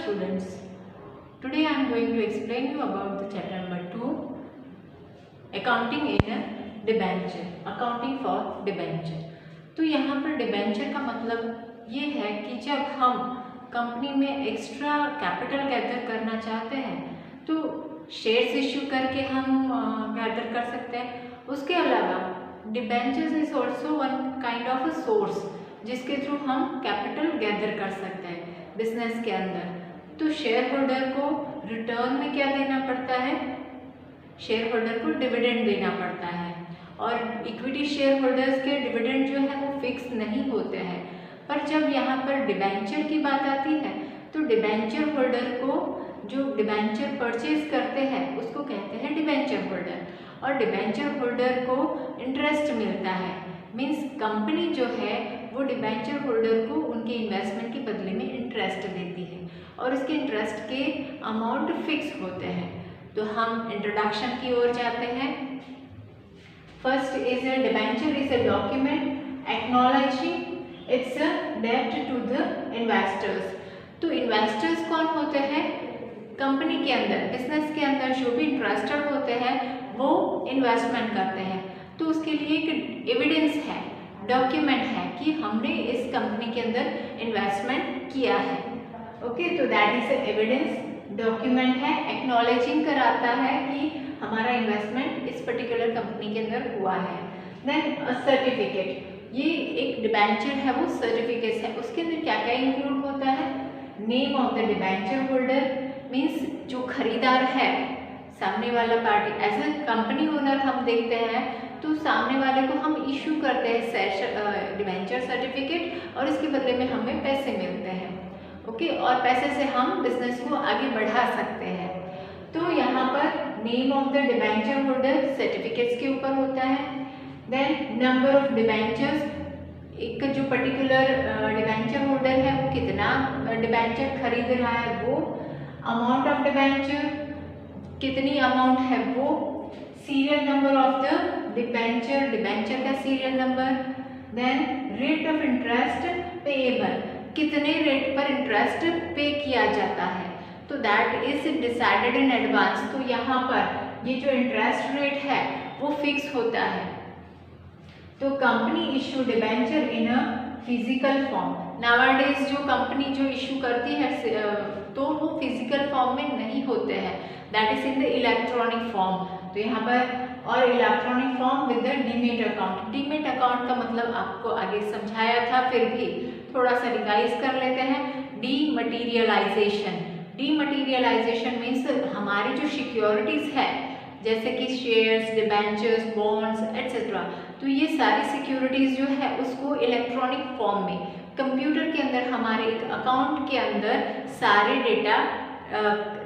students, today I am going to explain you about the chapter number 2, accounting in a debenture, accounting for debenture। तो यहाँ पर debenture का मतलब ये है कि जब हम कंपनी में एक्स्ट्रा कैपिटल गैदर करना चाहते हैं तो शेयर्स इश्यू करके हम गैदर कर सकते हैं। उसके अलावा debentures is also one kind of a source जिसके थ्रू हम कैपिटल गैदर कर सकते हैं बिजनेस के अंदर। तो शेयर होल्डर को रिटर्न में क्या देना पड़ता है? शेयर होल्डर को डिविडेंड देना पड़ता है, और इक्विटी शेयर होल्डर्स के डिविडेंड जो है वो फिक्स नहीं होते हैं। पर जब यहाँ पर डिबेंचर की बात आती है तो डिबेंचर होल्डर को जो डिबेंचर परचेज करते हैं उसको कहते हैं डिबेंचर होल्डर, और डिबेंचर होल्डर को इंटरेस्ट मिलता है। मीन्स कंपनी जो है वो डिबेंचर होल्डर को उनके इन्वेस्टमेंट के बदले में इंटरेस्ट देती है, और इसके इंटरेस्ट के अमाउंट फिक्स होते हैं। तो हम इंट्रोडक्शन की ओर जाते हैं। First is a debenture is a document acknowledging it's a डेब्ट टू द इन्वेस्टर्स। तो इन्वेस्टर्स कौन होते हैं? कंपनी के अंदर, बिजनेस के अंदर जो भी इंटरेस्टेड होते हैं वो इन्वेस्टमेंट करते हैं। तो उसके लिए एक एविडेंस है, डॉक्यूमेंट है कि हमने इस कंपनी के अंदर इन्वेस्टमेंट किया है। ओके, तो दैट इज एविडेंस, डॉक्यूमेंट है, एक्नॉलेजिंग कराता है कि हमारा इन्वेस्टमेंट इस पर्टिकुलर कंपनी के अंदर हुआ है। देन अ सर्टिफिकेट, ये एक डिबेंचर है वो सर्टिफिकेट है। उसके अंदर क्या क्या इंक्लूड होता है? Name of the debenture holder, means जो खरीदार है सामने वाला party. As a company owner हम देखते हैं तो सामने वाले को हम इशू करते हैं डिबेंचर सर्टिफिकेट, और इसके बदले में हमें पैसे मिलते हैं। ओके, और पैसे से हम बिजनेस को आगे बढ़ा सकते हैं। तो यहाँ पर name of the debenture holder certificates के ऊपर होता है। देन नंबर ऑफ डिबेंचर्स, एक जो पर्टिकुलर डिबेंचर होल्डर है वो कितना डिबेंचर खरीद रहा है वो, अमाउंट ऑफ डिबेंचर कितनी अमाउंट है वो, serial number of the debenture, debenture का serial number. Then rate of interest payable, कितने रेट पर इंटरेस्ट पे किया जाता है, तो that is decided in advance. तो यहाँ पर ये जो इंटरेस्ट रेट है वो फिक्स होता है। तो company issue debenture in a physical form. Nowadays जो कंपनी जो इशू करती है तो वो फिजिकल फॉर्म में नहीं होते हैं, that is in the electronic form. तो यहाँ पर और electronic form with the demat account. Demat account का मतलब आपको आगे समझाया था, फिर भी थोड़ा सा रिवाइज कर लेते हैं। डीमटीरियलाइजेशन, डीमटीरियलाइजेशन मीन्स हमारी जो सिक्योरिटीज है जैसे कि शेयर्स, डिबेंचर्स, बॉन्ड्स एटसेट्रा, तो ये सारी सिक्योरिटीज जो है उसको इलेक्ट्रॉनिक फॉर्म में कंप्यूटर के अंदर हमारे एक अकाउंट के अंदर सारे डेटा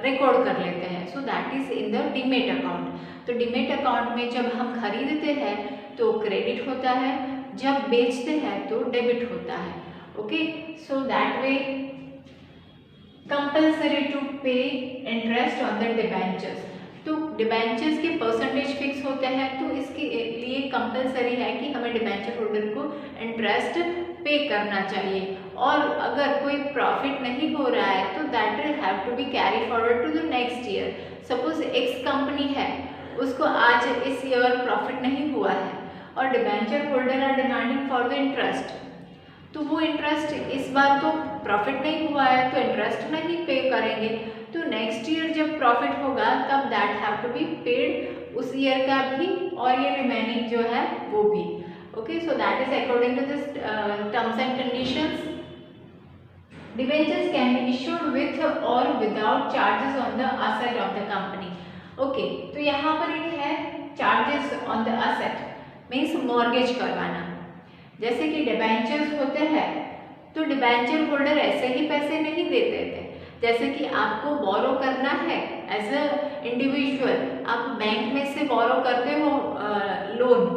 रिकॉर्ड कर लेते हैं। So that is in the demat account. तो डीमेट अकाउंट में जब हम खरीदते हैं तो क्रेडिट होता है, जब बेचते हैं तो डेबिट होता है। Okay, so that way compulsory to pay interest on the debentures. तो डिबेंचर्स के परसेंटेज फिक्स होते हैं, तो इसके लिए कंपल्सरी है कि हमें डिबेंचर होल्डर को इंटरेस्ट पे करना चाहिए। और अगर कोई प्रॉफिट नहीं हो रहा है तो that will have to be carry forward to the next year. Suppose X company है, उसको आज इस ईयर प्रॉफिट नहीं हुआ है और debenture holder are demanding for the interest, तो वो इंटरेस्ट इस बार तो प्रॉफिट नहीं हुआ है तो इंटरेस्ट नहीं पे करेंगे। तो नेक्स्ट ईयर जब प्रॉफिट होगा तब that have to be paid, उस ईयर का भी और ये रिमेनिंग जो है वो भी। Okay, so that is according to this terms and conditions. Debentures can be issued with or without charges on the asset of the company. Okay, तो यहाँ पर एक है charges on the asset, means mortgage करवाना। जैसे कि debentures होते हैं तो डिबेंचर होल्डर ऐसे ही पैसे नहीं देते थे। जैसे कि आपको बोरो करना है एज अ इंडिविजुअल, आप बैंक में से बोरो करते हो लोन,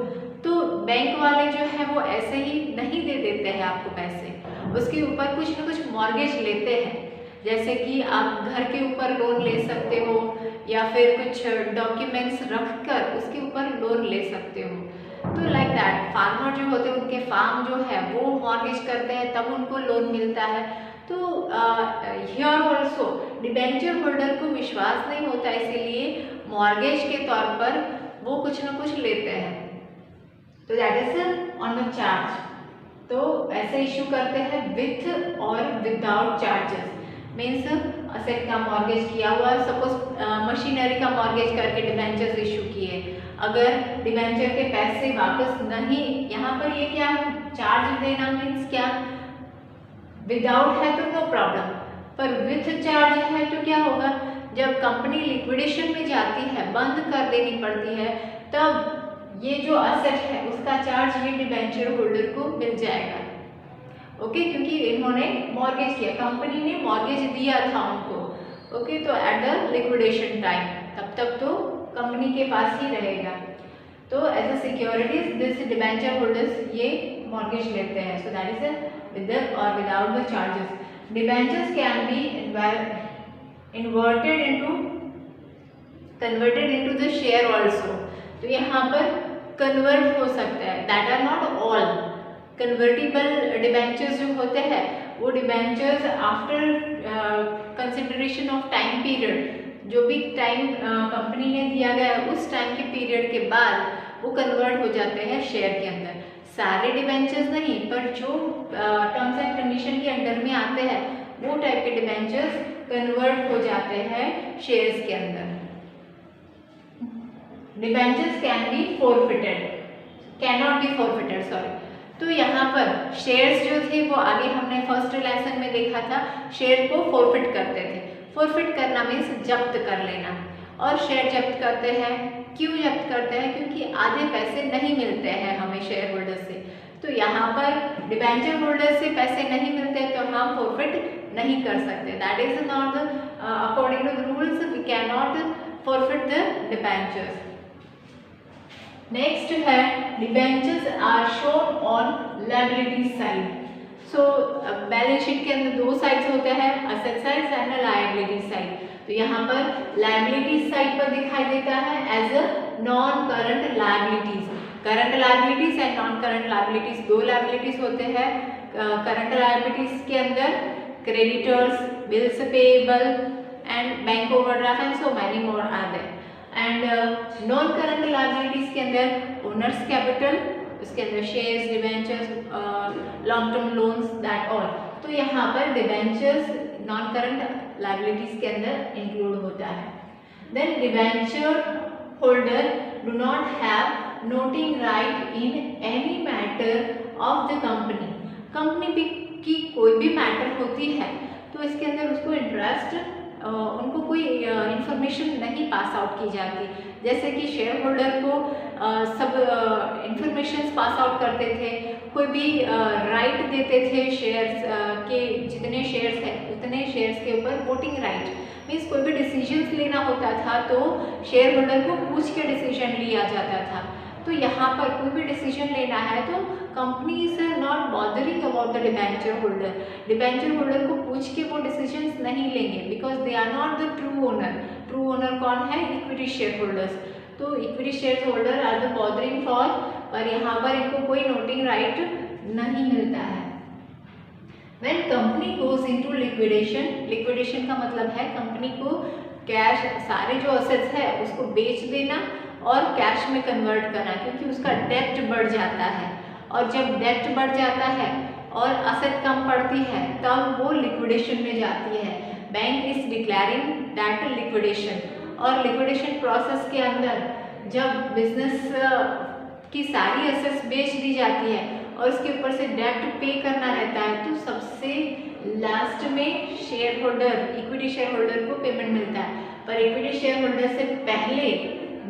तो बैंक वाले जो है वो ऐसे ही नहीं दे देते हैं आपको पैसे, उसके ऊपर कुछ ना कुछ मॉर्गेज लेते हैं। जैसे कि आप घर के ऊपर लोन ले सकते हो या फिर कुछ डॉक्यूमेंट्स रख कर उसके ऊपर लोन ले सकते हो। तो लाइक दैट फार्मर जो होते हैं उनके फार्म जो है वो मॉर्गेज करते हैं तब उनको लोन मिलता है। तो हियर ऑल्सो डिबेंचर होल्डर को विश्वास नहीं होता, इसीलिए मॉर्गेज के तौर पर वो कुछ ना कुछ लेते हैं। तो that is on the charge. तो ऐसे इशू करते हैं with or without charges. Means asset का मॉर्गेज किया हुआ, सपोज मशीनरी का मॉर्गेज करके डिबेंचर्स इशू किए, अगर डिबेंचर के पैसे वापस नहीं, यहाँ पर ये क्या चार्ज देना मीन्स क्या, विदाउट है तो नो प्रॉब्लम, पर विथ चार्ज है तो क्या होगा, जब कंपनी लिक्विडेशन में जाती है, बंद कर देनी पड़ती है, तब ये जो असेट है उसका चार्ज ये डिबेंचर होल्डर को मिल जाएगा। ओके, क्योंकि इन्होंने मॉर्गेज किया, कंपनी ने मॉर्गेज दिया था उनको। ओके, तो एट द लिक्विडेशन टाइम तब तक तो कंपनी के पास ही रहेगा। तो as a securities this debenture holders ये मॉर्गेज लेते हैं। सो दैट इज विद और without the charges. Debentures can be converted into the share also. तो यहाँ पर कन्वर्ट हो सकता है, that are not all. Convertible debentures जो होते हैं वो debentures after consideration of time period, जो भी टाइम कंपनी ने दिया गया उस टाइम के पीरियड के बाद वो कन्वर्ट हो जाते हैं शेयर के अंदर। सारे डिबेंचर्स नहीं, पर जो टर्म्स एंड कंडीशन के अंडर में आते हैं वो टाइप के डिबेंचर्स कन्वर्ट हो जाते हैं शेयर्स के अंदर। Debentures can B forfeited, can not be forfeited, sorry. तो यहाँ पर शेयर्स जो थे वो आगे हमने फर्स्ट लेसन में देखा था, शेयर को फोरफिट करते थे। फोरफिट करना मीन्स जब्त कर लेना, और शेयर जब्त करते हैं, क्यों जब्त करते हैं, क्योंकि आधे पैसे नहीं मिलते हैं हमें शेयर होल्डर से। तो यहाँ पर डिबेंचर होल्डर से पैसे नहीं मिलते तो हम फोरफिट नहीं कर सकते। That is not according to the rules, we can not forfeit the debentures. Next है debentures are shown on liability side. So balance sheet के अंदर दो साइड्स होते हैं, asset side and liability side. तो यहाँ पर लायबिलिटी साइड पर दिखाई देता है as a non current liabilities. Current liabilities and non current liabilities, दो लायबिलिटीज होते हैं। करंट लायबिलिटीज के अंदर creditors, bills payable and bank overdraft and so many more are there. And non current liabilities के अंदर ओनर्स कैपिटल, उसके अंदर shares, debentures, long term loans, that all. तो यहाँ पर डिबेंचर्स नॉन करंट लायबिलिटीज के अंदर इंक्लूड होता है। Then debenture holder do not have nothing right in any matter of the company. Company की कोई भी मैटर होती है तो इसके अंदर उसको इंटरेस्ट, उनको कोई इंफॉर्मेशन नहीं पास आउट की जाती। जैसे कि शेयर होल्डर को सब इंफॉर्मेशन पास आउट करते थे, कोई भी राइट देते थे शेयर्स के, जितने शेयर्स हैं उतने शेयर्स के ऊपर वोटिंग राइट। मीन्स कोई भी डिसीजंस लेना होता था तो शेयर होल्डर को पूछ के डिसीजन लिया जाता था। तो यहाँ पर कोई भी डिसीजन लेना है तो companies are not bothering about the debenture holder. Debenture holder को पूछ के वो डिसीजंस नहीं लेंगे, because they are not the true owner. True owner कौन है? Equity share holders. तो equity share holder are the bothering for, पर यहाँ पर इनको कोई नोटिंग राइट नहीं मिलता है। When company goes into liquidation, liquidation का मतलब है कंपनी को कैश, सारे जो असेट्स है उसको बेच देना और कैश में कन्वर्ट करना, क्योंकि उसका डेप्ट बढ़ जाता है। और जब डेप्ट बढ़ जाता है और असेट कम पड़ती है तब वो लिक्विडेशन में जाती है। Bank is declaring that liquidation. और लिक्विडेशन प्रोसेस के अंदर जब बिजनेस की सारी असेट्स बेच दी जाती है और उसके ऊपर से डेप्ट पे करना रहता है तो सबसे लास्ट में share holder, equity share holder को पेमेंट मिलता है। पर इक्विटी शेयर होल्डर से पहले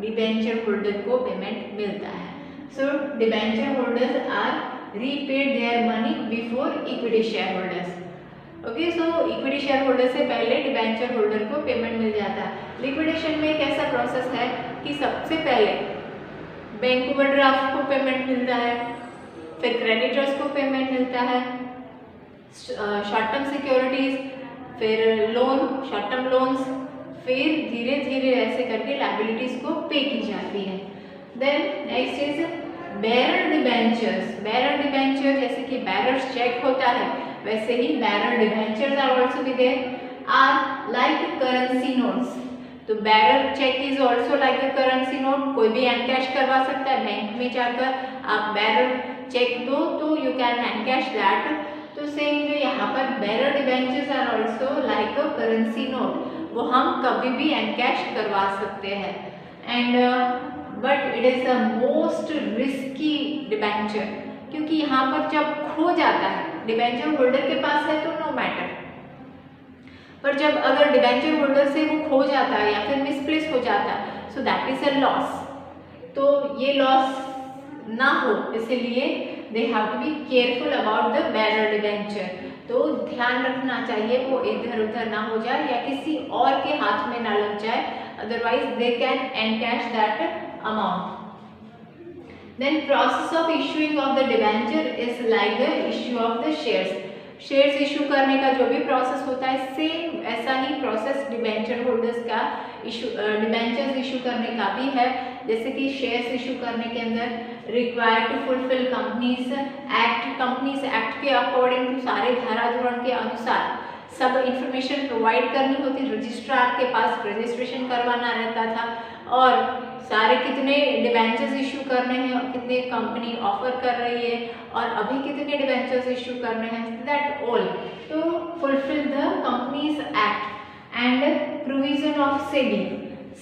डिबेंचर होल्डर को पेमेंट मिलता है। So debenture holders are repaid their money before equity share holders. Okay, so equity share holder से पहले डिबेंचर होल्डर को पेमेंट मिल जाता है। लिक्विडेशन में एक ऐसा प्रोसेस है कि सबसे पहले बैंक ओवरड्राफ्ट को पेमेंट मिलता है, फिर क्रेडिटर्स को पेमेंट मिलता है, शॉर्ट टर्म सिक्योरिटीज, फिर लोन, शॉर्ट टर्म लोन्स, फिर धीरे धीरे ऐसे करके लायबिलिटीज को पे की जाती है। Then next is bearer debentures. Bearer debenture जैसे कि बेरर्स चेक होता है वैसे ही bearer debentures also be there, are like currency notes. तो bearer check is also like a currency note. कोई भी एनकैश करवा सकता है, बैंक में जाकर आप bearer check दो तो you can encash that. तो सेम वे यहाँ पर bearer debentures are also like a currency note. वो हम कभी भी एनकैश करवा सकते हैं. And but it is the most risky debenture, क्योंकि यहाँ पर जब खो जाता है, डिबेंचर होल्डर के पास है तो नो मैटर, पर जब अगर डिबेंचर होल्डर से वो खो जाता है या फिर मिसप्लेस हो जाता है, so that is a loss. तो ये लॉस ना हो इसलिए they have to be careful about the bearer debenture. तो ध्यान रखना चाहिए वो इधर उधर ना हो जाए या किसी और के हाथ में ना लग जाए, otherwise they can encash that amount. Then process of issuing of the debenture is like the issue of the shares. Shares issue करने का जो भी प्रोसेस होता है सेम ऐसा ही प्रोसेस डिबेंचर होल्डर्स का इशू डिबेंचर्स इशू करने का भी है. जैसे कि शेयर्स इशू करने के अंदर required to fulfil companies act के अकॉर्डिंग टू सारे धारा धोरण के अनुसार सब इंफॉर्मेशन प्रोवाइड करनी होती. रजिस्ट्रार के पास रजिस्ट्रेशन करवाना रहता था और सारे कितने डिबेंचर्स इशू करने हैं, कितने कंपनी ऑफर कर रही है और अभी कितने डिबेंचर्स इशू करने हैं, that all to fulfil the companies act and provision of SEBI.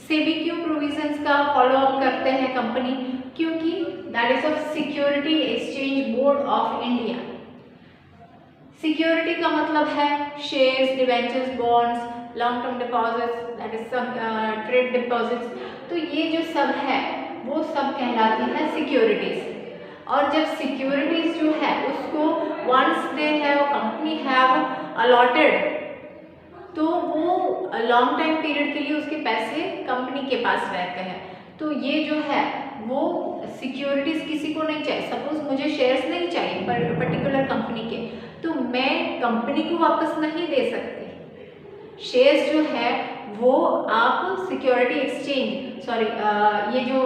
SEBI क्यों प्रोविजंस का फॉलो अप करते हैं कंपनी? क्योंकि that is of security exchange board of India. Security का मतलब है shares, debentures, bonds, long term deposits, that is सब trade deposits. तो ये जो सब है वो सब कहलाती है सिक्योरिटीज. और जब सिक्योरिटीज जो है उसको once they have company have allotted, तो वो लॉन्ग टाइम पीरियड के लिए उसके पैसे कंपनी के पास रहते हैं. तो ये जो है वो सिक्योरिटीज किसी को नहीं चाहिए. सपोज मुझे शेयर्स नहीं चाहिए पर्टिकुलर कंपनी के, तो मैं कंपनी को वापस नहीं दे सकती. शेयर्स जो है वो आप सिक्योरिटी एक्सचेंज ये जो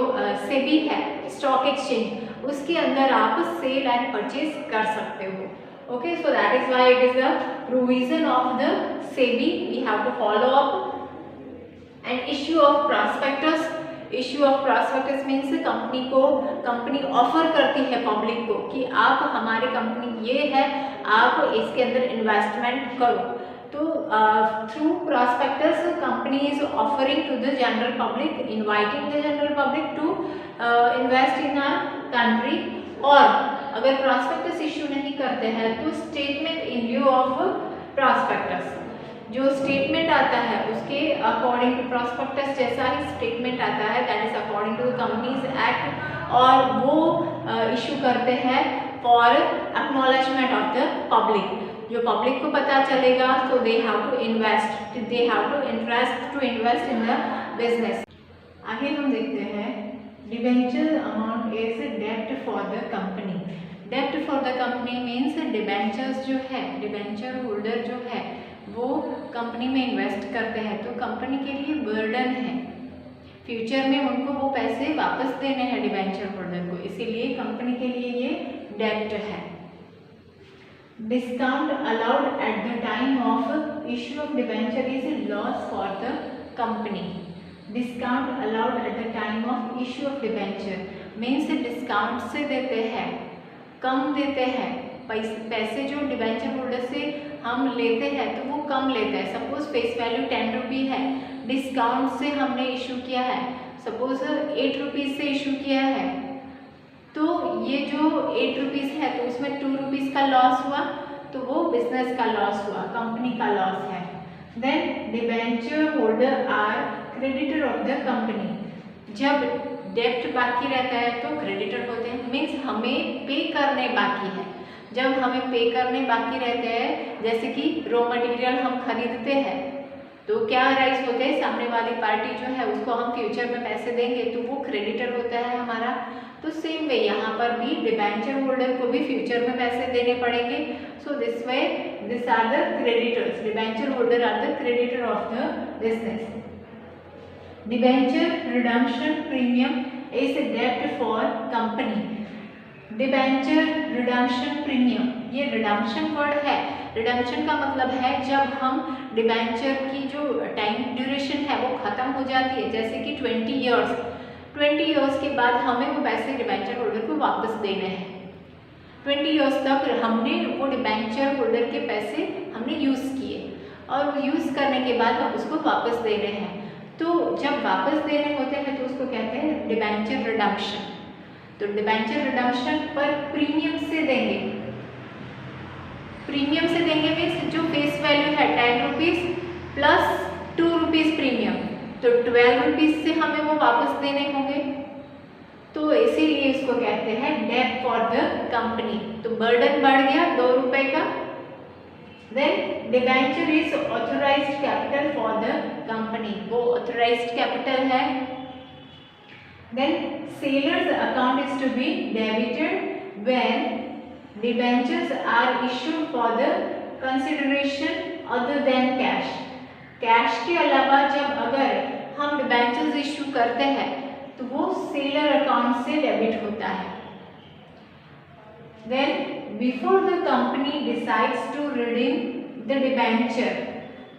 सेबी है स्टॉक एक्सचेंज, उसके अंदर आप सेल एंड परचेज कर सकते हो. Okay, so that is why it is the provision of the SEBI we have to follow up. And issue of prospectus. Issue of prospectus means company offer करती है public को कि आप हमारी कंपनी ये है, आप इसके अंदर इन्वेस्टमेंट करो. तो through prospectus company is offering to the general public, inviting the general public to invest in our country. और अगर प्रॉस्पेक्टस इशू नहीं करते हैं तो statement in lieu of prospectus, जो स्टेटमेंट आता है उसके अकॉर्डिंग टू प्रॉस्पेक्टस जैसा ही स्टेटमेंट आता है, that is according to the companies act, और वो इशू करते हैं for acknowledgement of the public. जो पब्लिक को पता चलेगा, so they have to invest, they have to invest in the business. आगे हम देखते हैं डिबेंचर अमाउंट इज डेब्ट फॉर द कंपनी. डेब्ट for the company means debentures जो है, डिबेंचर होल्डर जो है वो कंपनी में इन्वेस्ट करते हैं तो कंपनी के लिए बर्डन है. फ्यूचर में उनको वो पैसे वापस देने हैं डिबेंचर होल्डर को, इसीलिए कंपनी के लिए ये डेब्ट है. Discount allowed at the time of issue of debenture is loss for the company. Discount allowed at the time of issue of debenture means discount से देते हैं, कम देते हैं. पैसे जो डिबेंचर होल्डर से हम लेते हैं तो वो कम लेते हैं. सपोज फेस वैल्यू 10 रुपी है, डिस्काउंट से हमने इशू किया है, सपोज 8 रुपीज़ से इशू किया है, तो ये जो 8 रुपीज़ है तो उसमें 2 रुपीज़ का लॉस हुआ, तो वो बिजनेस का लॉस हुआ, कंपनी का लॉस है. Then debenture holder are creditor of the company. जब डेब्ट बाकी रहता है तो क्रेडिटर होते हैं, मीन्स हमें पे करने बाकी है. जब हमें पे करने बाकी रहते हैं, जैसे कि रॉ मटेरियल हम खरीदते हैं, तो क्या राइज होते हैं, सामने वाली पार्टी जो है उसको हम फ्यूचर में पैसे देंगे तो वो क्रेडिटर होता है हमारा. तो सेम वे यहाँ पर भी डिबेंचर होल्डर को भी फ्यूचर में पैसे देने पड़ेंगे. So this way this are the creditors. Debenture holder are the creditor of the business. Debenture redemption premium is डेब्ट for company. Debenture redemption premium, ये रिडम्पशन वर्ड है। रिडम्पशन का मतलब है जब हम डिबेंचर की जो टाइम ड्यूरेशन है वो खत्म हो जाती है, जैसे कि 20 ईयर्स के बाद हमें वो पैसे डिबेंचर होल्डर को वापस देने हैं। 20 ईयर्स तक हमने वो डिबेंचर होल्डर के पैसे हमने यूज़ किए और यूज़ करने के बाद हम उसको वापस दे रहे हैं। तो जब वापस देने होते हैं तो उसको कहते हैं डिबेंचर रिडम्पशन। तो डिबेंचर रिडम्पशन पर प्रीमियम से देंगे, प्रीमियम से देंगे मीन्स जो फेस वैल्यू है 10 रुपीज़ प्लस 2 रुपीज़ प्रीमियम, तो 12 रुपीज़ से हमें वो वापस देने होंगे। तो इसीलिए इसको कहते हैं डेट फॉर द कंपनी। तो बर्डन बढ़ गया 2 रुपए का। Then debenture is authorised capital for the company, वो ऑथराइज्ड कैपिटल है। Then sellers account is to be debited when debentures are issued for the consideration other than cash। Cash के अलावा जब अगर हम डिबेंचर्स इशू करते हैं तो वो सेलर अकाउंट से डेबिट होता है। Then before the company decides to redeem the debenture,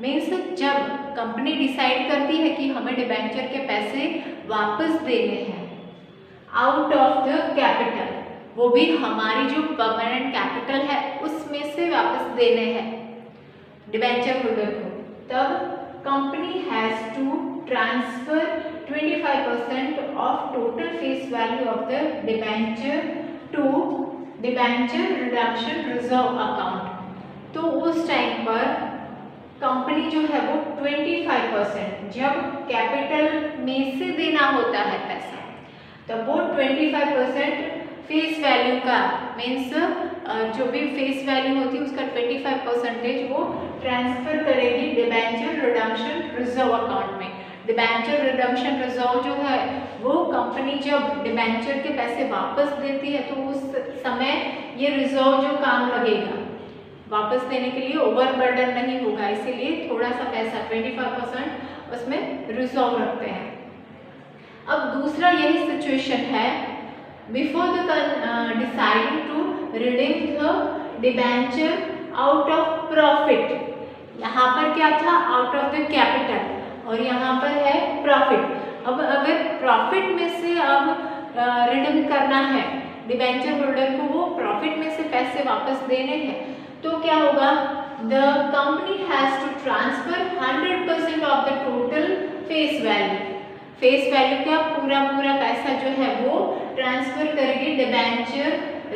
means जब कंपनी डिसाइड करती है कि हमें डिबेंचर के पैसे वापस देने हैं आउट ऑफ द कैपिटल, वो भी हमारी जो परमानेंट कैपिटल है उसमें से वापस देने हैं डिबेंचर होल्डर को, तब company has to transfer 25% of total face value of the debenture to debenture redemption reserve account. तो उस टाइम पर कंपनी जो है वो 25% जब कैपिटल में से देना होता है पैसा, तब वो 25% फेस वैल्यू का मीन्स जो भी फेस वैल्यू होती है उसका 25% वो ट्रांसफर करेगी डिबेंचर रिडम्पशन रिजर्व अकाउंट में। डिबेंचर रिडम्पशन रिजर्व जो है वो कंपनी जब डिबेंचर के पैसे वापस देती है तो उस समय ये रिजर्व जो काम लगेगा वापस देने के लिए, ओवरबर्डन नहीं होगा, इसीलिए थोड़ा सा पैसा 25% उसमें रिजर्व रखते हैं। अब दूसरा यही सिचुएशन है, before the deciding to redeem the debenture out of profit. यहाँ पर क्या था, आउट ऑफ द कैपिटल, और यहाँ पर है प्रॉफिट। अब अगर प्रॉफिट में से अब रिडीम करना है डिबेंचर होल्डर को, वो प्रॉफिट में से पैसे वापस देने हैं, तो क्या होगा, the company has to transfer 100% of the total face value. Face value का पूरा पैसा जो है वो ट्रांसफर करेगी डिबेंचर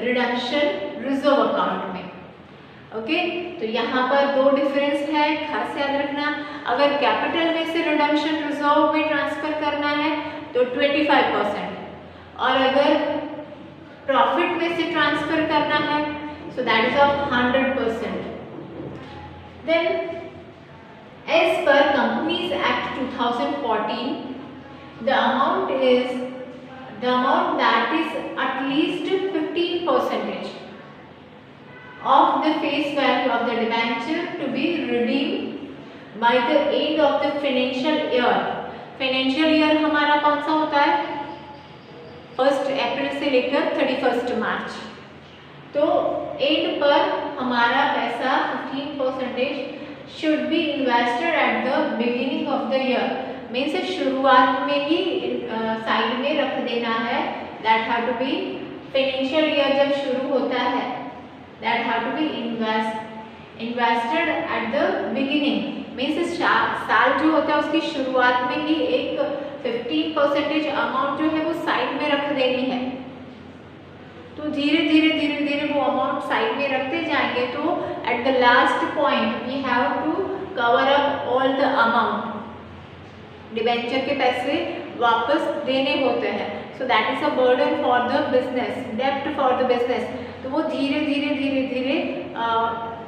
रिडम्पशन रिजर्व अकाउंट में। ओके, तो यहाँ पर दो डिफरेंस है, खास याद रखना। अगर कैपिटल में से रिडम्पशन रिजर्व में ट्रांसफर करना है तो 25%, और अगर प्रॉफिट में से ट्रांसफर करना है so that is of 100%. Then as per Companies Act 2014, the amount that is at least 15% of the face value of the debenture to be redeemed by the end of the financial year। Financial year हमारा कौन सा होता है, 1 अप्रैल से लेकर 31 मार्च। तो and पर हमारा पैसा 15% should be invested at the beginning of the year, means शुरुआत में ही साइड में रख देना है। That have to be, financial year जब शुरू होता है that have to be invested at the beginning, means साल जो होता है उसकी शुरुआत में ही एक 15% अमाउंट जो है वो साइड में रख देनी है। तो धीरे धीरे वो अमाउंट साइड में रखते जाएंगे, तो at the last point we have to cover up all the amount, debenture के पैसे वापस देने होते हैं। So that is a burden for the business, डेब्ट फॉर द बिजनेस। तो वो धीरे धीरे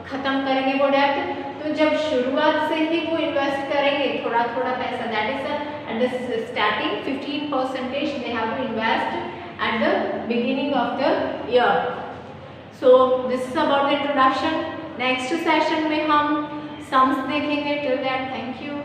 खत्म करेंगे वो डेब्ट। तो जब शुरुआत से ही वो इन्वेस्ट करेंगे थोड़ा पैसा, that is at the starting 15% they have to invest at the beginning of the year. So this is about the introduction. Next session में हम sums देखेंगे. Till that, thank you.